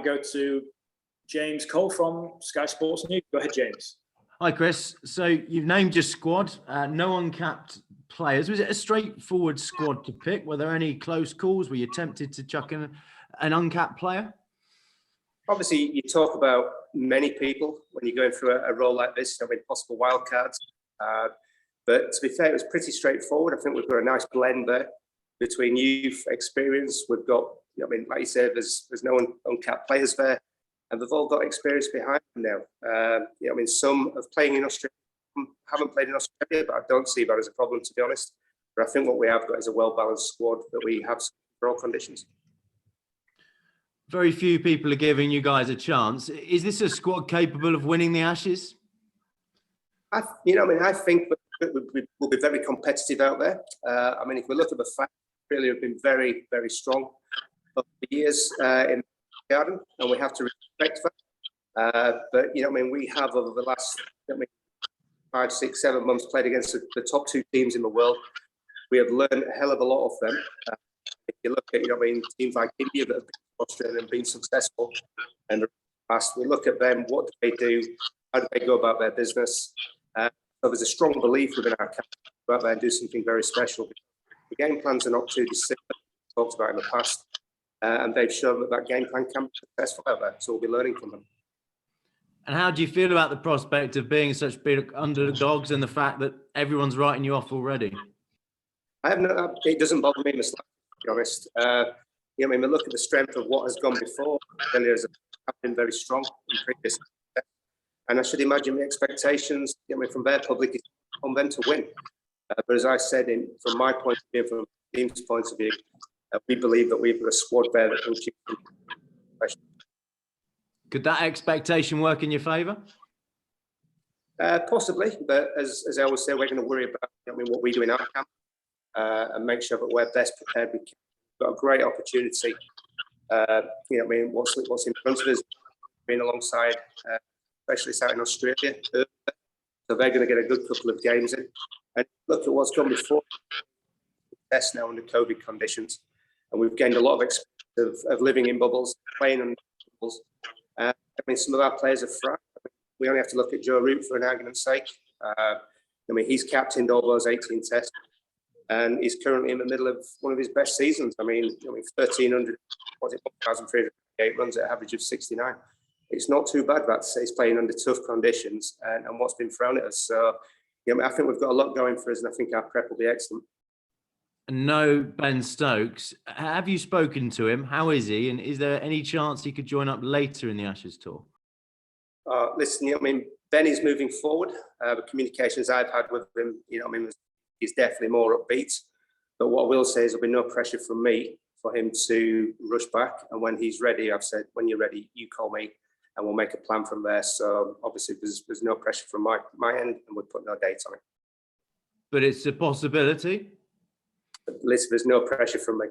go to James Cole from Sky Sports News. Go ahead, James. Hi, Chris. So you've named your squad. No uncapped players. Was it a straightforward squad to pick? Were there any close calls? Were you tempted to chuck in an uncapped player? Obviously, you talk about many people when you're going through a role like this, possible wildcards. But to be fair, it was pretty straightforward. I think we've got a nice blend there between youth, experience. We've got, like you said, there's no uncapped players there, and they've all got experience behind them now. Some of playing in Australia haven't played in Australia, but I don't see that as a problem, to be honest. But I think what we have got is a well-balanced squad that we have for all conditions. Very few people are giving you guys a chance. Is this a squad capable of winning the Ashes? I think we'll be very competitive out there. If we look at the facts, Australia have been very, very strong over the years in the garden, and we have to respect that. But we have over the last 5, 6, 7 months played against the top 2 teams in the world. We have learned a hell of a lot of them. If you look at teams like India that have been to Australia and been successful, and the past, we look at them. What do they do? How do they go about their business? So there's a strong belief within our camp to go out there and do something very special. The game plans are not too dissimilar, talked about in the past, and they've shown that game plan can be successful out there. So we'll be learning from them. And how do you feel about the prospect of being such big underdogs and the fact that everyone's writing you off already? It doesn't bother me in the slightest, to be honest. We look at the strength of what has gone before. Australia has been very strong in previous. And I should imagine the expectations from their public is on them to win. But as I said, from my point of view, from the team's point of view, we believe that we've got a squad there that can achieve. Could that expectation work in your favour? Possibly, but as I always say, we're going to worry about what we do in our camp and make sure that we're best prepared. We've got a great opportunity. What's in front of us, being alongside specialists out in Australia. So they're going to get a good couple of games in. And look at what's gone before. Test now under COVID conditions. And we've gained a lot of experience of living in bubbles, playing in bubbles. Some of our players have thrived. We only have to look at Joe Root for an argument's sake. He's captained all those 18 tests. And he's currently in the middle of one of his best seasons. 1,300, 1,388 runs at an average of 69. It's not too bad, that to say. He's playing under tough conditions and what's been thrown at us. So, I think we've got a lot going for us, and I think our prep will be excellent. No Ben Stokes. Have you spoken to him? How is he? And is there any chance he could join up later in the Ashes tour? Listen, Ben is moving forward. The communications I've had with him, he's definitely more upbeat. But what I will say is there'll be no pressure from me for him to rush back. And when he's ready, I've said, when you're ready, you call me and we'll make a plan from there. So obviously there's no pressure from my end, and we'll put no date on it. But it's a possibility? Listen, there's no pressure from me.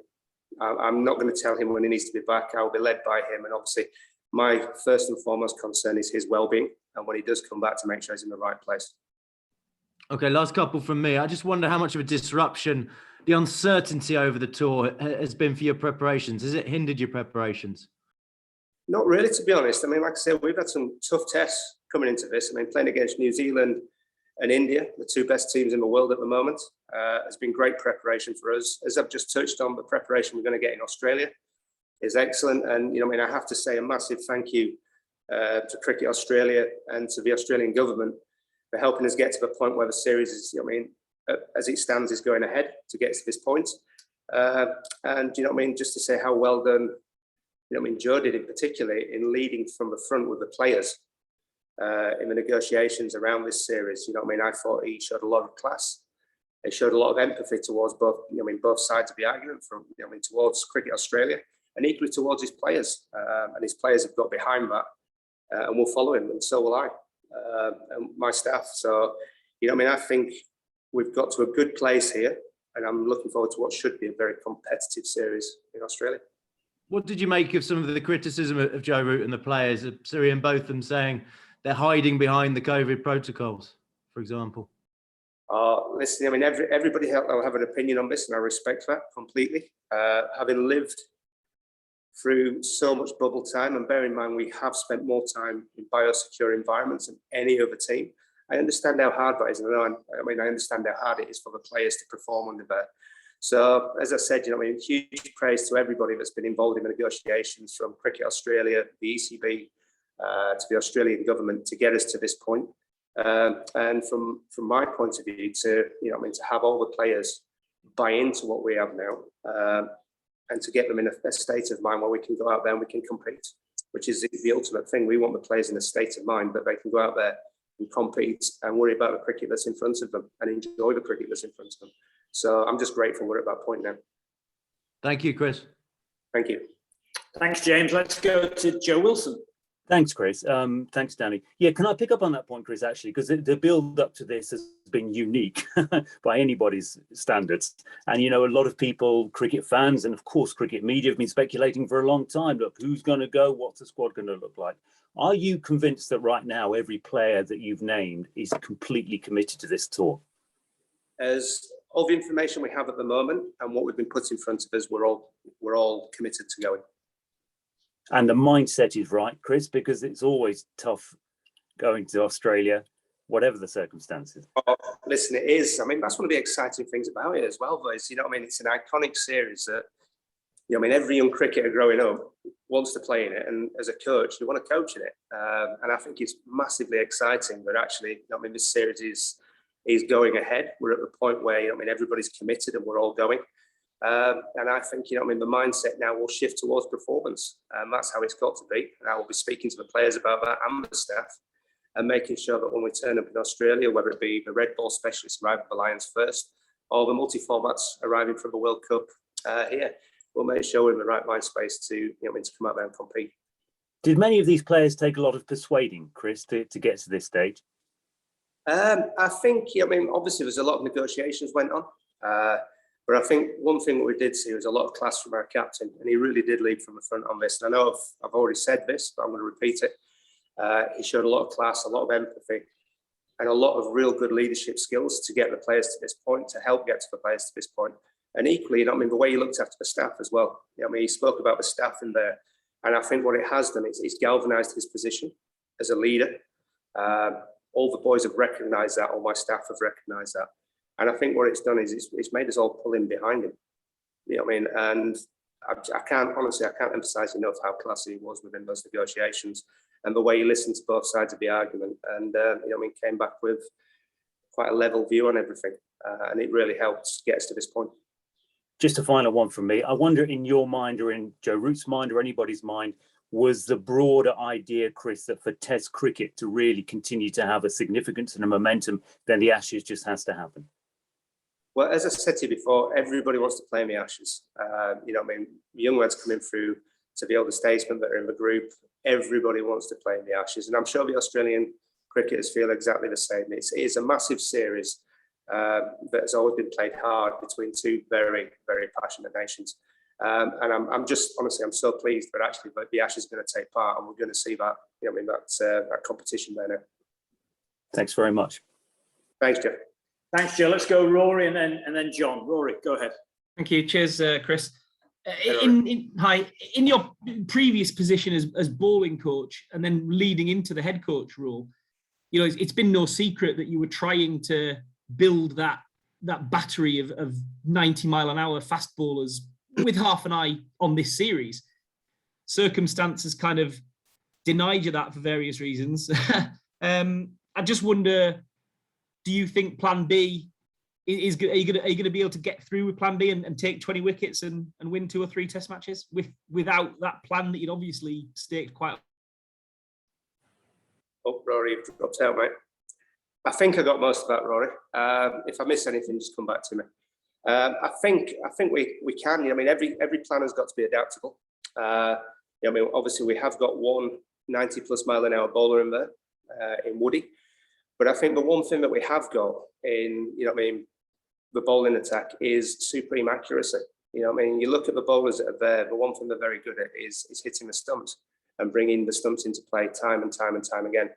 I'm not going to tell him when he needs to be back. I'll be led by him. And obviously my first and foremost concern is his well-being. And when he does come back, to make sure he's in the right place. Okay, last couple from me. I just wonder how much of a disruption the uncertainty over the tour has been for your preparations. Has it hindered your preparations? Not really, to be honest. Like I said, we've had some tough tests coming into this. Playing against New Zealand and India, the 2 best teams in the world at the moment, has been great preparation for us. As I've just touched on, the preparation we're going to get in Australia is excellent. And, I have to say a massive thank you to Cricket Australia and to the Australian government for helping us get to the point where the series is, as it stands, is going ahead to get to this point. And, just to say how well done, Joe did it particularly in leading from the front with the players in the negotiations around this series. I thought he showed a lot of class. He showed a lot of empathy towards both, both sides of the argument, from, towards Cricket Australia and equally towards his players. And his players have got behind that and will follow him, and so will I and my staff. So, I think we've got to a good place here, and I'm looking forward to what should be a very competitive series in Australia. What did you make of some of the criticism of Joe Root and the players, Siri and both of them, saying they're hiding behind the COVID protocols, for example? Listen, everybody will have an opinion on this, and I respect that completely. Having lived through so much bubble time, and bear in mind, we have spent more time in biosecure environments than any other team. I understand how hard that is, and I understand how hard it is for the players to perform under there. So, as I said, huge praise to everybody that's been involved in the negotiations, from Cricket Australia, the ECB, to the Australian government, to get us to this point. And from my point of view, to have all the players buy into what we have now, and to get them in a state of mind where we can go out there and we can compete, which is the ultimate thing. We want the players in a state of mind that they can go out there and compete and worry about the cricket that's in front of them and enjoy the cricket that's in front of them. So I'm just grateful we're at that point now. Thank you, Chris. Thank you. Thanks, James. Let's go to Joe Wilson. Thanks, Chris. Thanks, Danny. Yeah, can I pick up on that point, Chris, actually, because the build up to this has been unique by anybody's standards. And, a lot of people, cricket fans, and of course, cricket media have been speculating for a long time. Look, who's going to go? What's the squad going to look like? Are you convinced that right now, every player that you've named is completely committed to this tour? As all the information we have at the moment and what we've been put in front of us, we're all committed to going. And the mindset is right, Chris, because it's always tough going to Australia, whatever the circumstances. Oh, listen, it is. That's one of the exciting things about it as well, boys. It's an iconic series that, every young cricketer growing up wants to play in it. And as a coach, you want to coach in it. And I think it's massively exciting that actually, this series is going ahead. We're at the point where, everybody's committed and we're all going. And I think, the mindset now will shift towards performance. And that's how it's got to be. And I will be speaking to the players about that and the staff, and making sure that when we turn up in Australia, whether it be the red ball specialists arriving at the Lions first, or the multi-formats arriving from the World Cup here, we'll make sure we're in the right mind space to come out there and compete. Did many of these players take a lot of persuading, Chris, to get to this stage? I think, obviously there's a lot of negotiations went on. But I think one thing that we did see was a lot of class from our captain, and he really did lead from the front on this. And I know I've already said this, but I'm going to repeat it. He showed a lot of class, a lot of empathy, and a lot of real good leadership skills to get the players to this point, to help get to the players to this point. And equally, the way he looked after the staff as well. He spoke about the staff in there, and I think what it has done is it's galvanised his position as a leader. All the boys have recognised that, all my staff have recognised that. And I think what it's done is it's made us all pull in behind him. And I can't emphasize enough how classy he was within those negotiations, and the way he listened to both sides of the argument, and came back with quite a level view on everything, and it really helped get us to this point. Just a final one from me. I wonder, in your mind, or in Joe Root's mind, or anybody's mind, was the broader idea, Chris, that for Test cricket to really continue to have a significance and a momentum, then the Ashes just has to happen? Well, as I said to you before, everybody wants to play in the Ashes. Young lads coming through, to the older statesmen that are in the group, everybody wants to play in the Ashes. And I'm sure the Australian cricketers feel exactly the same. It is a massive series that has always been played hard between two very, very passionate nations. And I'm just, honestly, I'm so pleased that actually the Ashes is going to take part, and we're going to see that, that competition there now. Thanks very much. Thanks, Jeff. Thanks, Joe. Let's go Rory and then John. Rory, go ahead. Thank you. Cheers, Chris. Hi. In your previous position as bowling coach, and then leading into the head coach role, it's been no secret that you were trying to build that battery of 90-mile-an-hour fast bowlers with half an eye on this series. Circumstances kind of denied you that for various reasons. I just wonder, do you think Plan B are you going to be able to get through with Plan B and take 20 wickets and win 2 or 3 Test matches without that plan that you'd obviously staked quite? Oh, Rory, you've dropped out, mate. I think I got most of that, Rory. If I miss anything, just come back to me. I think we can. Every plan has got to be adaptable. Obviously we have got one 90+ mile-an-hour bowler in there, in Woody. But I think the one thing that we have got in, the bowling attack is supreme accuracy. You look at the bowlers that are there, the one thing they're very good at is hitting the stumps and bringing the stumps into play time and time and time again.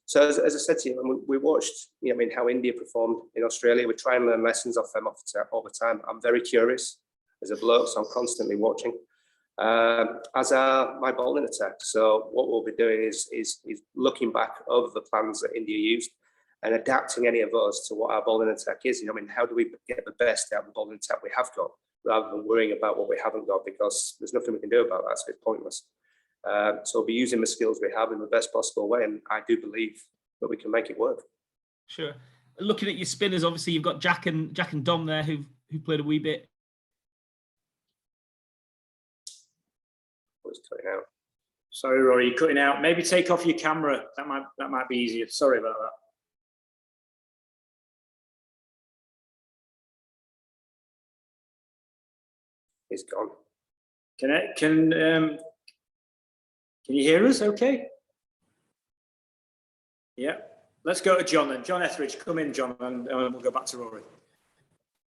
So as I said to you, we watched, how India performed in Australia. We try and learn lessons off them all the time. I'm very curious as a bloke, so I'm constantly watching. as are my bowling attack. So what we'll be doing is looking back over the plans that India used and adapting any of us to what our bowling attack is. I mean, how do we get the best out of the bowling attack we have got, rather than worrying about what we haven't got, because there's nothing we can do about that, so it's pointless. So we'll be using the skills we have in the best possible way, and I do believe that we can make it work. Sure. Looking at your spinners, obviously you've got Jack and Dom there who played a wee bit. It's cutting out. Sorry, Rory, you're cutting out. Maybe take off your camera. That might be easier. Sorry about that. It's gone. Can you hear us? Okay. Yeah. Let's go to John then. John Etheridge, come in, John, and we'll go back to Rory.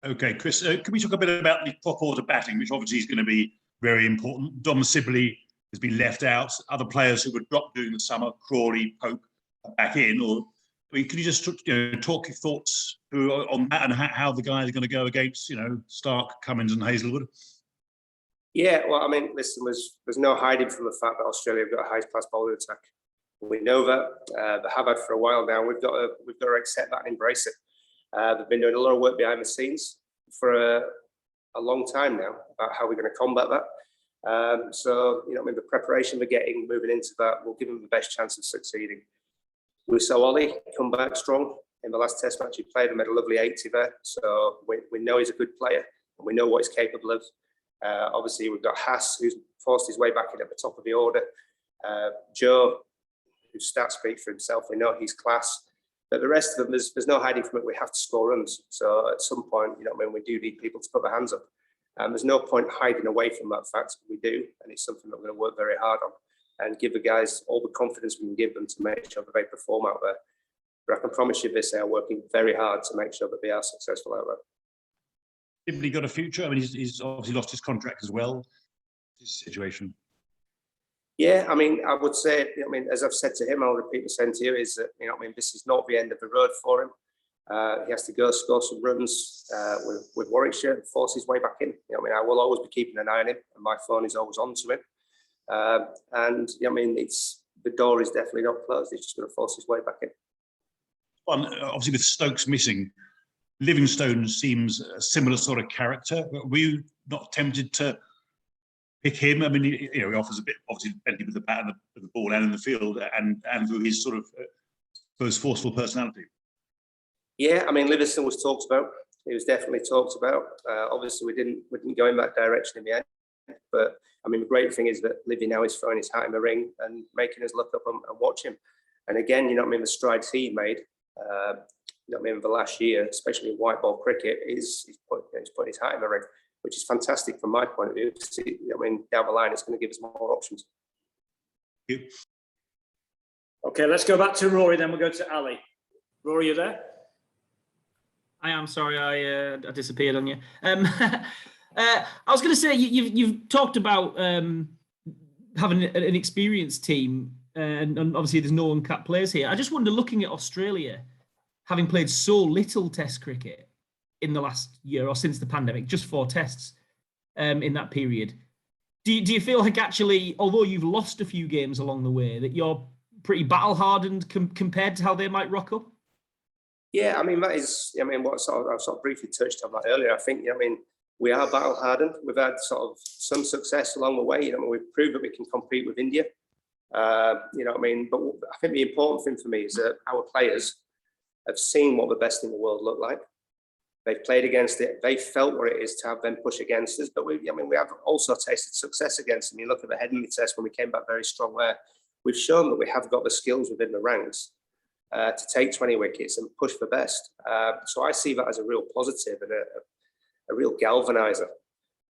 Okay, Chris, can we talk a bit about the top order batting, which obviously is going to be very important? Dom Sibley has been left out. Other players who were dropped during the summer, Crawley, Pope, are back in. Or can you just talk your thoughts on that and how the guys are going to go against Stark, Cummins, and Hazelwood? Yeah, well, I mean, listen, there's no hiding from the fact that Australia have got a high-class bowling attack. We know that. They have had for a while now. We've got to accept that and embrace it. They've been doing a lot of work behind the scenes for a long time now about how we're going to combat that. So, the preparation we're getting moving into that will give them the best chance of succeeding. We saw Ollie come back strong in the last test match he played and made a lovely 80 there. So we know he's a good player and we know what he's capable of. Obviously, we've got Haas, who's forced his way back in at the top of the order. Joe, whose stats speak for himself, we know he's class. But the rest of them, there's no hiding from it. We have to score runs. So at some point, we do need people to put their hands up. There's no point hiding away from that fact. We do, and it's something that we're going to work very hard on and give the guys all the confidence we can give them to make sure that they perform out there. But I can promise you this, they are working very hard to make sure that they are successful out there. Sibley got a future? I mean, he's obviously lost his contract as well. His situation. Yeah, I mean, I would say, as I've said to him, I'll repeat the same to you, is that, this is not the end of the road for him. He has to go score some runs with Warwickshire and force his way back in. I will always be keeping an eye on him, and my phone is always on to him. The door is definitely not closed. He's just going to force his way back in. Well, obviously, with Stokes missing, Livingstone seems a similar sort of character. Were you not tempted to pick him? I mean, he offers a bit, obviously, plenty with the bat and the ball and in the field, and through his sort of those forceful personality. Yeah, Livingstone was talked about. He was definitely talked about. Obviously, we didn't go in that direction in the end. But the great thing is that Livy now is throwing his hat in the ring and making us look up and watch him. And again, the strides he made. The last year, especially in white ball cricket, he's putting his hat in the ring, which is fantastic from my point of view. Down the line, it's going to give us more options. Thank you. Okay, let's go back to Rory, then we'll go to Ali. Rory, you there? I am sorry, I disappeared on you. I was going to say you've talked about having an experienced team, and obviously there's no uncapped players here. I just wonder, looking at Australia, having played so little Test cricket in the last year or since the pandemic, just 4 tests in that period. Do you feel like actually, although you've lost a few games along the way, that you're pretty battle hardened compared to how they might rock up? Yeah, that is, what I've sort of briefly touched on that earlier. I think, we are battle hardened. We've had sort of some success along the way. We've proved that we can compete with India. But I think the important thing for me is that our players have seen what the best in the world look like. They've played against it. They felt what it is to have them push against us. But we have also tasted success against them. You look at the Headingley test when we came back very strong there. We've shown that we have got the skills within the ranks to take 20 wickets and push for best. So I see that as a real positive and a real galvanizer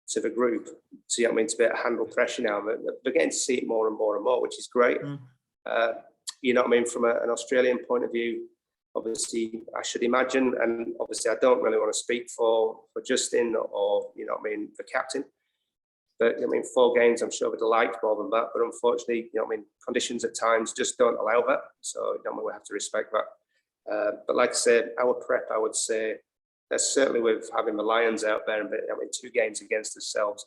to the group to be able to handle pressure now. They're getting to see it more and more and more, which is great. From an Australian point of view, obviously, I should imagine, and obviously I don't really want to speak for Justin or, the captain. But, 4 games, I'm sure they'd like more than that. But unfortunately, conditions at times just don't allow that. So, we have to respect that. But like I said, our prep, I would say, certainly with having the Lions out there and 2 games against ourselves,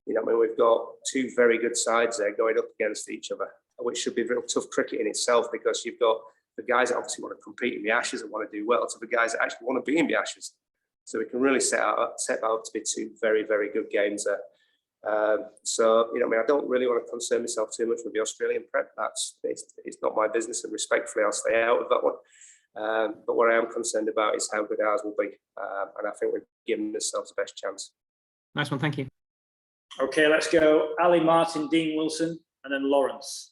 You know, I mean, we've got two very good sides there going up against each other, which should be real tough cricket in itself, because you've got the guys that obviously want to compete in the Ashes and want to do well, to the guys that actually want to be in the Ashes. So we can really set out to be two very, very good games there. So, you know, I mean, I don't really want to concern myself too much with the Australian prep. It's not my business, and respectfully, I'll stay out of that one. But what I am concerned about is how good ours will be. And I think we've given ourselves the best chance. Nice one, thank you. Okay, let's go Ali Martin, Dean Wilson, and then Lawrence.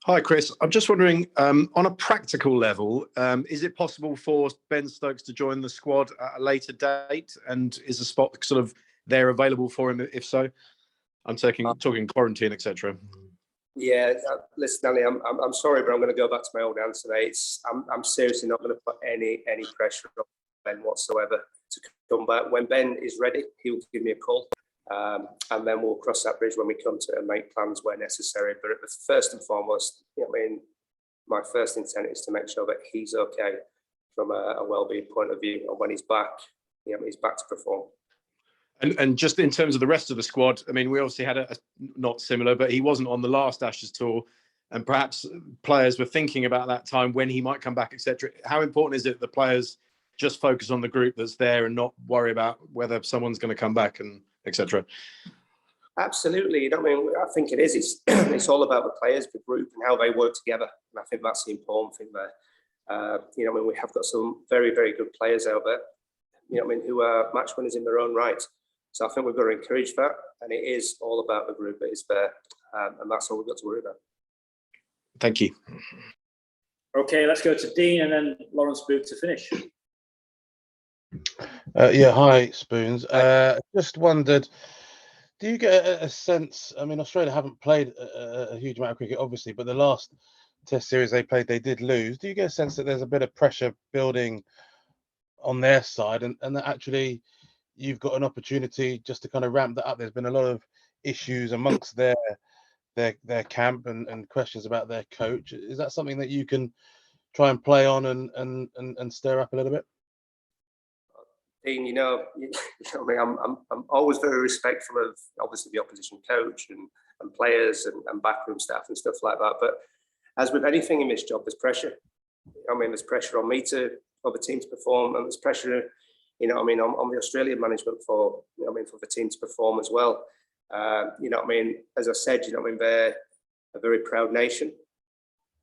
Hi, Chris. I'm just wondering, on a practical level, is it possible for Ben Stokes to join the squad at a later date? And is a spot sort of there available for him? If so, I'm talking quarantine, etc. Yeah, listen, Ali, I'm sorry, but I'm going to go back to my old answer. I'm seriously not going to put any pressure on Ben whatsoever to come back. When Ben is ready, he'll give me a call. And then we'll cross that bridge when we come to it and make plans where necessary. But first and foremost, you know, I mean, my first intent is to make sure that he's okay from a well-being point of view. And when he's back, you know, he's back to perform. And just in terms of the rest of the squad, I mean, we obviously had a not similar, but he wasn't on the last Ashes tour, and perhaps players were thinking about that time when he might come back, etc. How important is it that the players just focus on the group that's there and not worry about whether someone's going to come back and etc.? Absolutely. You know, I mean, I think it is. It's all about the players, the group, and how they work together. And I think that's the important thing there. You know, I mean, we have got some very, very good players out there, you know, I mean, who are match winners in their own right. So I think we've got to encourage that. And it is all about the group that is there. And that's all we've got to worry about. Thank you. Okay, let's go to Dean and then Lawrence Booth to finish. Yeah, hi, Spoons. Just wondered, do you get a sense? I mean, Australia haven't played a huge amount of cricket, obviously, but the last Test series they played, they did lose. Do you get a sense that there's a bit of pressure building on their side, and that actually you've got an opportunity just to kind of ramp that up? There's been a lot of issues amongst their camp and questions about their coach. Is that something that you can try and play on and stir up a little bit? Dean, you know, I mean, I'm always very respectful of obviously the opposition coach and players and backroom staff and stuff like that. But as with anything in this job, there's pressure. I mean, there's pressure on me to other teams perform, and there's pressure, you know, I mean, on the Australian management for, you know, I mean, for the team to perform as well. You know, I mean, as I said, you know, I mean, they're a very proud nation.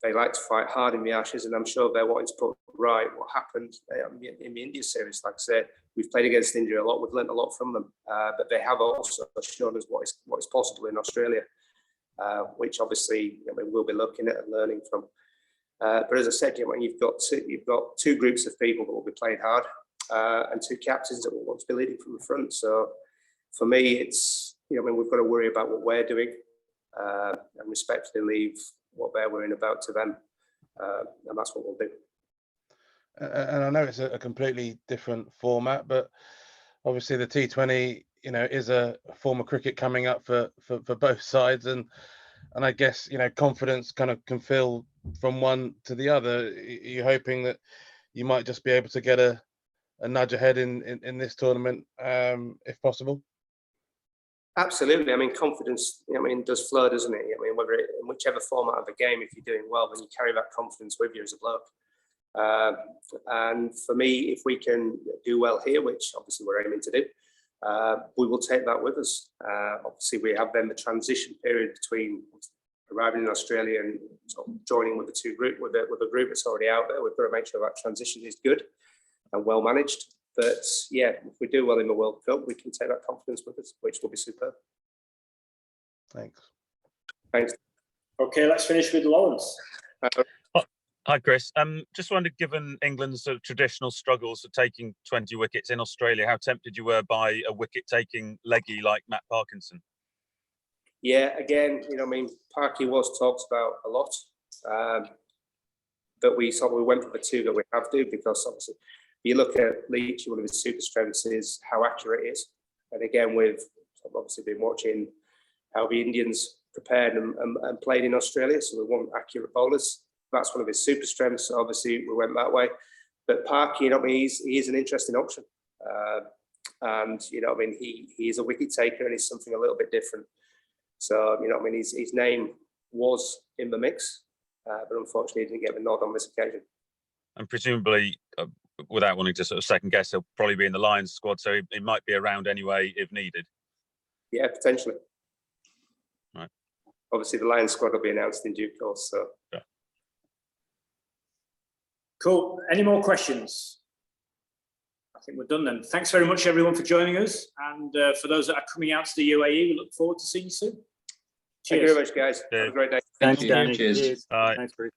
They like to fight hard in the Ashes, and I'm sure they're wanting to put right what happened in the India series. Like I said, we've played against India a lot. We've learned a lot from them, but they have also shown us what is possible in Australia, which obviously, I mean, we'll be looking at and learning from. But as I said, you know, you've got two groups of people that will be playing hard, and two captains that will want to be leading from the front. So for me, it's, you know, I mean, we've got to worry about what we're doing, and respectfully leave what they're worrying about to them, and that's what we'll do. And I know it's a completely different format, but obviously the T20, you know, is a form of cricket coming up for both sides, and I guess, you know, confidence kind of can feel from one to the other. Are you hoping that you might just be able to get a nudge ahead in this tournament, if possible? Absolutely. I mean, confidence, I mean, does flow, doesn't it? I mean, whether in whichever format of the game, if you're doing well, then you carry that confidence with you as a bloke. And for me, if we can do well here, which obviously we're aiming to do, we will take that with us. Obviously, we have then the transition period between arriving in Australia and sort of joining with a group that's already out there. We've got to make sure that transition is good and well managed. But yeah, if we do well in the World Cup, we can take that confidence with us, which will be superb. Thanks. Okay, let's finish with Lawrence. Hi, Chris. Just wondered, given England's sort of traditional struggles of taking 20 wickets in Australia, how tempted you were by a wicket-taking leggy like Matt Parkinson? Yeah, again, you know, I mean, Parky was talked about a lot, but we went for the two that we have to, because obviously, you look at Leach, one of his super strengths is how accurate it is. And again, we've obviously been watching how the Indians prepared and played in Australia, so we want accurate bowlers. That's one of his super strengths. So obviously, we went that way. But Parky, you know, he is an interesting option. And, you know, I mean, he is a wicket taker and he's something a little bit different. So, you know, I mean, his name was in the mix, but unfortunately he didn't get the nod on this occasion. And presumably, without wanting to sort of second guess, he'll probably be in the Lions squad, so he might be around anyway if needed. Yeah, potentially. Right. Obviously, the Lions squad will be announced in due course. So. Yeah. Cool. Any more questions? I think we're done then. Thanks very much, everyone, for joining us. And for those that are coming out to the UAE, we look forward to seeing you soon. Cheers. Thank you very much, guys. Have a great day. Thanks, Danny. Cheers. Cheers. Bye. Thanks, Bruce.